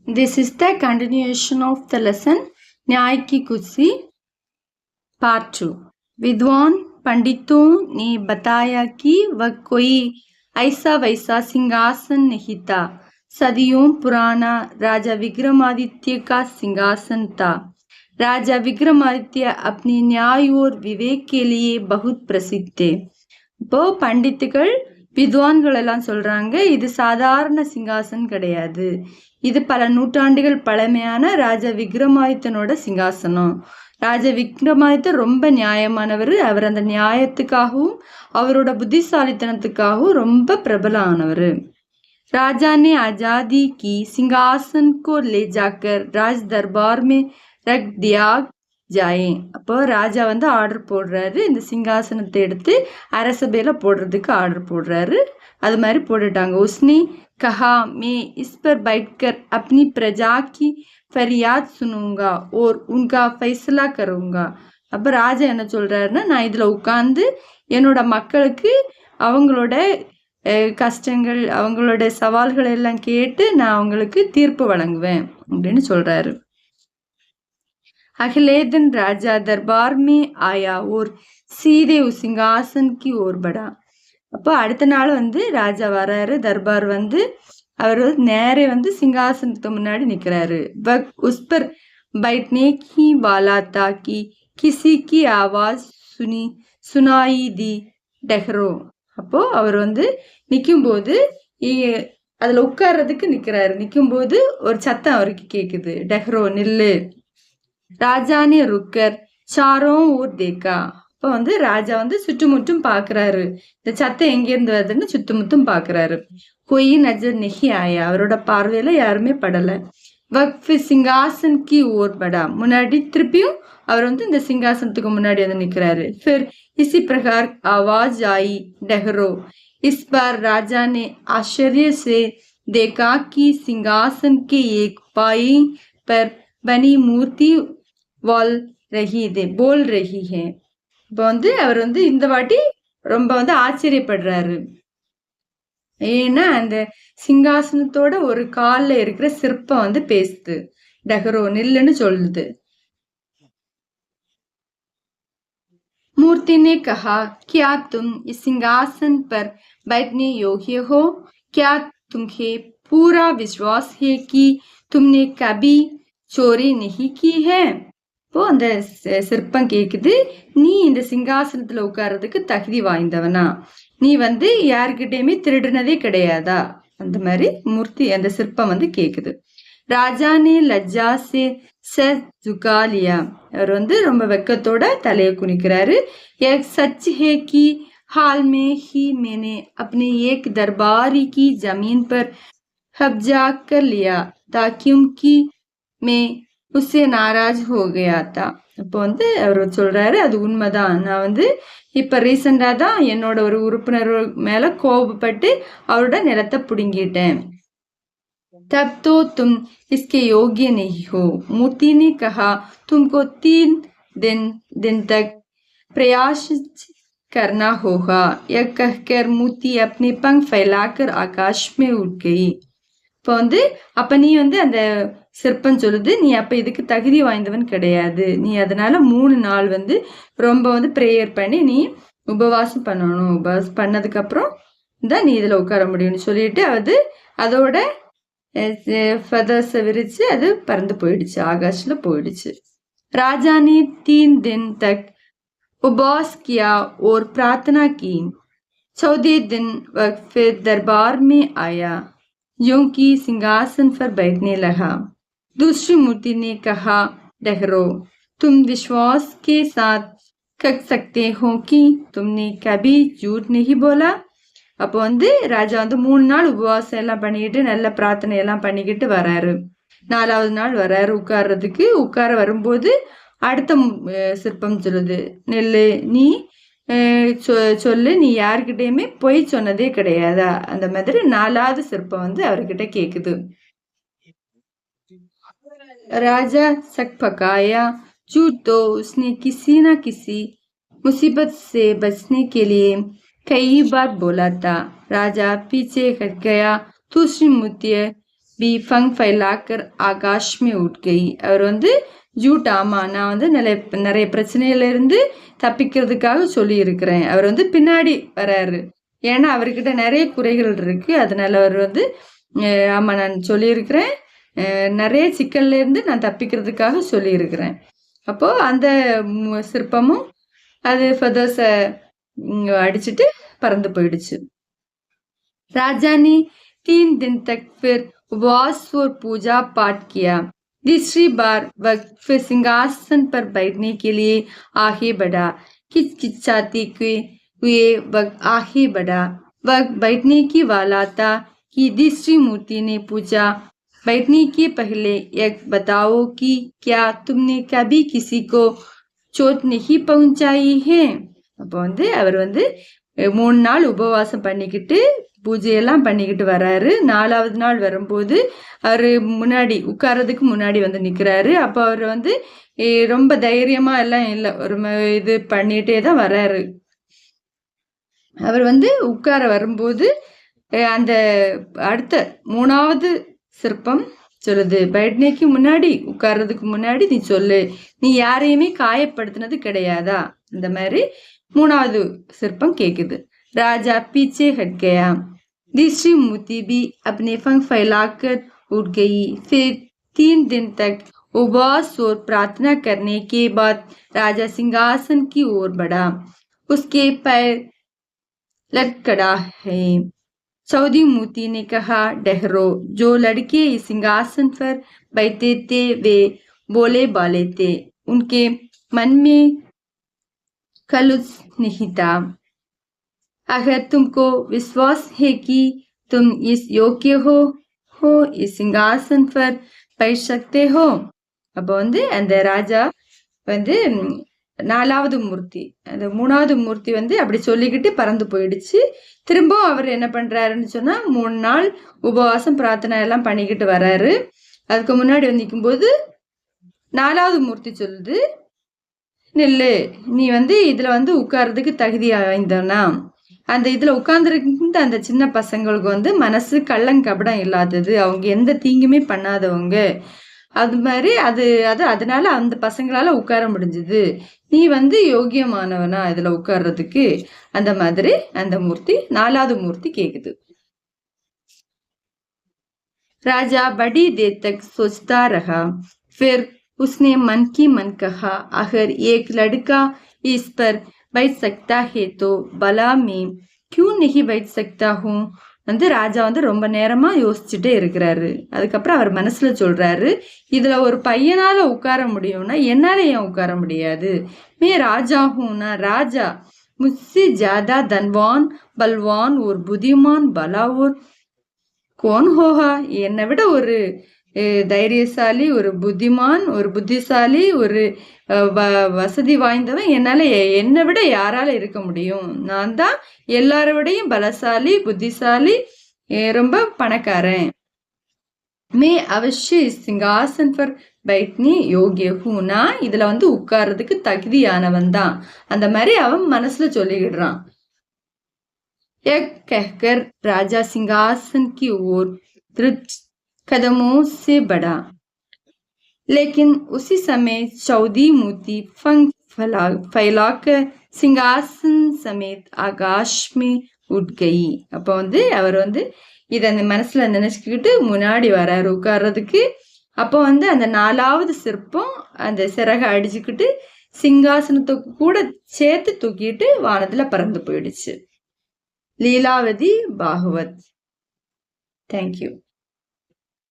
This is the continuation of the lesson न्याय की कुर्सी पार्ट 2। विद्वान पंडितों ने बताया कि वह कोई ऐसा वैसा सिंहासन नहीं था, सदियों पुराना राजा विक्रमादित्य का सिंहासन था। राजा विक्रमादित्य अपने न्याय और विवेक के लिए बहुत प्रसिद्ध थे। இப்போ பண்டித்துகள் வித்வான்கள் எல்லாம் சொல்றாங்க, இது சாதாரண சிங்காசன் கிடையாது, இது பல நூற்றாண்டுகள் பழமையான ராஜா விக்ரமாதித்தனோட சிங்காசனம். ராஜா விக்ரமாதித்தன் ரொம்ப நியாயமானவர். அவர் அந்த நியாயத்துக்காகவும் அவரோட புத்திசாலித்தனத்துக்காகவும் ரொம்ப பிரபலம் ஆனவர். राजा ने आजादी की सिंहासन को ले जाकर राज दरबार में रख दिया जाए। அப்போ ராஜா வந்து ஆர்டர் போடுறாரு, இந்த சிங்காசனத்தை எடுத்து அரசபையில போடுறதுக்கு ஆர்டர் போடுறாரு. அது மாதிரி போட்டுட்டாங்க. உஸ்னே कहा मैं इस पर बैठकर अपनी प्रजा की फरियाद सुनूंगा और उनका फैसला करूंगा। அப்ப ராஜா என்ன சொல்றாருன்னா, நான் இதுல உட்கார்ந்து என்னோட மக்களுக்கு அவங்களோட கஷ்டங்கள் அவங்களோட சவால்கள் எல்லாம் கேட்டு நான் அவங்களுக்கு தீர்ப்பு வழங்குவேன் அப்படின்னு சொல்றாரு. अगले दिन राजा दरबार में आया और सीधे उस सिंहासन की ओर बढ़ा। அப்போ அடுத்த நாள் வந்து ராஜா வராரு, தர்பார் வந்து அவர் நேரே வந்து சிங்காசனத்துக்கு முன்னாடி நிக்கிறாரு. वह उस पर बैठने की वाला था कि किसी की आवाज सुनाई दी டெஹ்ரோ। அப்போ அவர் வந்து நிக்கும்போது அதுல உட்கார்றதுக்கு நிக்கிறாரு. நிக்கும்போது ஒரு சத்தம் அவருக்கு கேக்குது, டெஹ்ரோ நில்லு। ராஜா ने रुककर चारों ओर देखा। இப்போ வந்து ராஜா வந்து சுற்றுமுற்றும் பாக்குறாரு, இந்த சத்தம் எங்க இருந்து வருதுன்னு சுற்றுமுற்றும் பாக்குறாரு. कोई नजर नहीं आया, அவரோட பார்வையில யாருமே படல। वह सिंहासन की ओर बढ़ा, முன்னாடி திருப்பியும் அவர் வந்து இந்த சிங்காசனத்துக்கு முன்னாடி வந்து நிக்கிறாரு। फिर इसी प्रकार आवाज आई डहरो। इस बार राजा ने आश्चर्य से देखा कि सिंहासन के एक पाई पर बनी मूर्ति बोल रही है। இப்போ வந்து அவர் வந்து இந்த வாட்டி ரொம்ப வந்து ஆச்சரியப்படுறாரு. ஏன்னா அந்த சிங்காசனத்தோட ஒரு கால்ல இருக்கிற சிற்பம் வந்து பேசுது, டெஹ்ரோ நில்லுன்னு சொல்லுது। मूर्ति ने कहा, क्या तुम इस सिंहासन पर बैठने योग्य हो? क्या तुम्हें पूरा विश्वास है कि तुमने कभी चोरी नहीं की है? இப்போ அந்த சிற்பம் கேக்குது, நீ இந்த சிங்காசனத்துல உட்கார்றதுக்கு தகுதி வாய்ந்தவனா? நீ வந்து யாருக்கிட்டயுமே திருடுனதே கிடையாதா? அந்த மாதிரி மூர்த்தி அந்த சிற்பம் வந்து கேக்குது। ராஜா ने लज्जा से सर झुका लिया, அவர் வந்து ரொம்ப வெக்கத்தோட தலையை குனிக்கிறாரு। एक सच है कि हाल में ही मैंने अपने एक दरबारी की जमीन पर कब्जा कर लिया था क्योंकि मैं उससे नाराज हो गया था। இப்போ வந்து அவர் சொல்றாரு, அது உண்மைதான், நான் வந்து இப்ப ரீசெண்டா தான் என்னோட ஒரு உறுப்பினர் மேல கோபப்பட்டு அவரோட நிலத்தை புடுங்கிட்டேன்। तब तो तुम इसके योग्य नहीं हो। मूर्ति ने कहा, तुमको 3 दिन तक प्रयास करना होगा। यह कहकर मूर्ति अपने पंख फैलाकर आकाश में उड़ गई। இப்போ வந்து அப்ப நீ வந்து அந்த சிற்பம் சொல்லுது, நீ அப்ப இதுக்கு தகுதி வாய்ந்தவன் கிடையாது, நீ அதனால 3 நாள் வந்து ரொம்ப வந்து பிரேயர் பண்ணி நீ உபவாசம் பண்ணணும், உபவாசம் பண்ணதுக்கு அப்புறம் தான் நீ இதுல உட்கார முடியும்னு சொல்லிட்டு அது அதோட ஃபெதர்ஸை விரிச்சு அது பறந்து போயிடுச்சு, ஆகாஷ்ல போயிடுச்சு। राजा ने 3 दिन तक उपवास किया और प्रार्थना की। 14वें दिन वह फिर दरबार में आया, यूं कि सिंहासन पर बैठने लगा। दूसरी मूर्ति ने कहा, डहरो तुम विश्वास के साथ कह सकते हो कि तुमने कभी झूठ नहीं बोला? அப்போ வந்து ராஜா வந்து 3 நாள் உபவாசம் எல்லாம் பண்ணிக்கிட்டு நல்ல பிரார்த்தனை எல்லாம் பண்ணிக்கிட்டு வராரு। 4வது நாள் வராரு உட்கார்றதுக்கு. உட்கார வரும்போது அடுத்த சிற்பம் சொல்லுது, நெல்லு நீ சொல்லு, நீ யாருக்கிட்டயுமே பொய் சொன்னதே கிடையாதா? அந்த மாதிரி 4வது சிற்பம் வந்து அவர்கிட்ட கேக்குது। राजा सक पकाया, झूठ तो उसने किसी न किसी मुसीबत से बचने के लिए कई बार बोला था। राजा पीछे हट गया। दूसरी मूर्ति भी फंग फैलाकर आकाश में उठ गई. அவர் வந்து ஜூட், ஆமா நான் வந்து நிறைய பிரச்சனையில இருந்து தப்பிக்கிறதுக்காக சொல்லி இருக்கிறேன். அவர் வந்து பின்னாடி வராரு. ஏன்னா அவர்கிட்ட நிறைய குறைகள் இருக்கு. அதனால அவர் வந்து ஆமா நான் சொல்லியிருக்கிறேன், நிறைய சிக்கல்ல இருந்து நான் தப்பிக்கிறதுக்காக சொல்லியிருக்கிறேன். அப்போ அந்த சிற்பமும் அது ஃபெதர்ஸ அடிச்சுட்டு பறந்து போயிடுச்சு. राजा ने 3 दिन तक फिर उपवास और पूजा पाठ किया. तीसरी बार वह फिर सिंहासन पर बैठने के लिए आगे बढ़ा. किचकिचाते हुए वह आगे बढ़ा. वह बैठने की वाला था कि तीसरी मूर्ति ने पूछा, बैठने के पहले यह बताओ कि क्या तुमने कभी किसी को चोट नहीं पहुंचाई है. அப்போ வந்து அவர் வந்து 3 நாள் உபவாசம் பண்ணிக்கிட்டு பூஜையெல்லாம் பண்ணிக்கிட்டு வர்றாரு. 4வது நாள் வரும்போது அவரு முன்னாடி உட்கார்றதுக்கு முன்னாடி வந்து நிக்கிறாரு. அப்போ அவர் வந்து ரொம்ப தைரியமா எல்லாம் இல்லை, ஒரு இது பண்ணிட்டே தான் வர்றாரு. அவர் வந்து உட்கார வரும்போது அந்த அடுத்த 3வது சிற்பம் சொல்லுது, बैठनेக்கு முன்னாடி உட்கார்றதுக்கு முன்னாடி நீ சொல்லு, நீ யாரையுமே காயப்படுத்தினது கிடையாதா. இந்த மாதிரி 3வது சிற்பம் கேக்குது. राजा पीछे हट गया. तीसरी मूर्ति भी अपने पंख फैलाकर उठ गई. फिर 3 दिन तक उपवास और प्रार्थना करने के बाद राजा सिंहासन की ओर बढ़ा. उसके पैर लटखड़ा है. चौथी मूर्ति ने कहा, ठहरो. जो लड़के इस सिंहासन पर बैठे थे वे बोले बाले थे. उनके मन में कलुष नहीं था. अगर तुमको विश्वास है कि तुम इस योग्य हो इस सिंहासन पर बैठ सकते हो. அப்போ வந்து அந்த ராஜா வந்து 4வது மூர்த்தி, அந்த 3வது மூர்த்தி வந்து அப்படி சொல்லிக்கிட்டு பறந்து போயிடுச்சு. திரும்பவும் அவர் என்ன பண்றாருன்னு சொன்னா 3 நாள் உபவாசம் பிரார்த்தனை எல்லாம் பண்ணிக்கிட்டு வர்றாரு. அதுக்கு முன்னாடி வந்து நிற்கும்போது 4வது மூர்த்தி சொல்லுது, நில்லு, நீ வந்து இதுல வந்து உட்கார்றதுக்கு தகுதி வாய்ந்தவனா. அந்த இதுல உட்கார்ந்துருந்த அந்த சின்ன பசங்களுக்கு வந்து மனசு கள்ளங்கபடம் இல்லாதது, அவங்க எந்த தீங்குமே பண்ணாதவங்க. அது மாதிரி அதனால அந்த பசங்களால உட்கார முடிஞ்சது. நீ வந்து யோகியமானவனா இதுல உட்கார்றதுக்கு. அந்த மாதிரி அந்த மூர்த்தி 4வது மூர்த்தி கேக்குது. राजा बड़ी देर तक सोचता रहा. फिर उसने मन की मन कहा, अगर एक लड़का इस पर बैठ सकता है तो भला मैं क्यों नहीं बैठ सकता हूँ. வந்து ராஜா வந்து ரொம்ப நேரமா யோசிச்சுட்டே இருக்கிறாரு. அதுக்கப்புறம் அவர் மனசுல சொல்றாரு, இதுல ஒரு பையனால உட்கார முடியும்னா என்னால ஏன் உட்கார முடியாது. மே ராஜா ஹூனா ராஜா, முஸ்ஸே ஜாதா தன்வான் பல்வான் ஒரு புத்திமான் பலா ஒரு கோன் ஹோஹா. என்னை விட ஒரு தைரியசாலி, ஒரு புத்திமான், ஒரு புத்திசாலி, ஒரு வசதி வாய்ந்தவன் என்னை விட யாரால இருக்க முடியும். நான் தான் எல்லார விடையும் பலசாலி, புத்திசாலி, ரொம்ப பணக்காரன். மே அவசிய சிங்காசன் பர் பைட்னி யோகிய ஹூனா, இதுல வந்து உட்கார்றதுக்கு தகுதியானவன் தான். அந்த மாதிரி அவன் மனசுல சொல்லிடுறான். कहकर राजा सिंहासन की ओर द्रुत कदमों से बढ़ा. लेकिन उसी समय 14वीं मूर्ति पंख फैलाकर सिंहासन समेत आकाश में उठ गई. அப்போ வந்து அவர் வந்து இதை அந்த மனசுல நினைச்சுக்கிட்டு முன்னாடி வராரு உட்கார்றதுக்கு. அப்போ வந்து அந்த 4வது சிற்பம் அந்த சிறகை அடிச்சுக்கிட்டு சிங்காசனத்துக்கு கூட சேர்த்து தூக்கிட்டு வானத்துல பறந்து போயிடுச்சு. लीलावती भागवत. Thank you.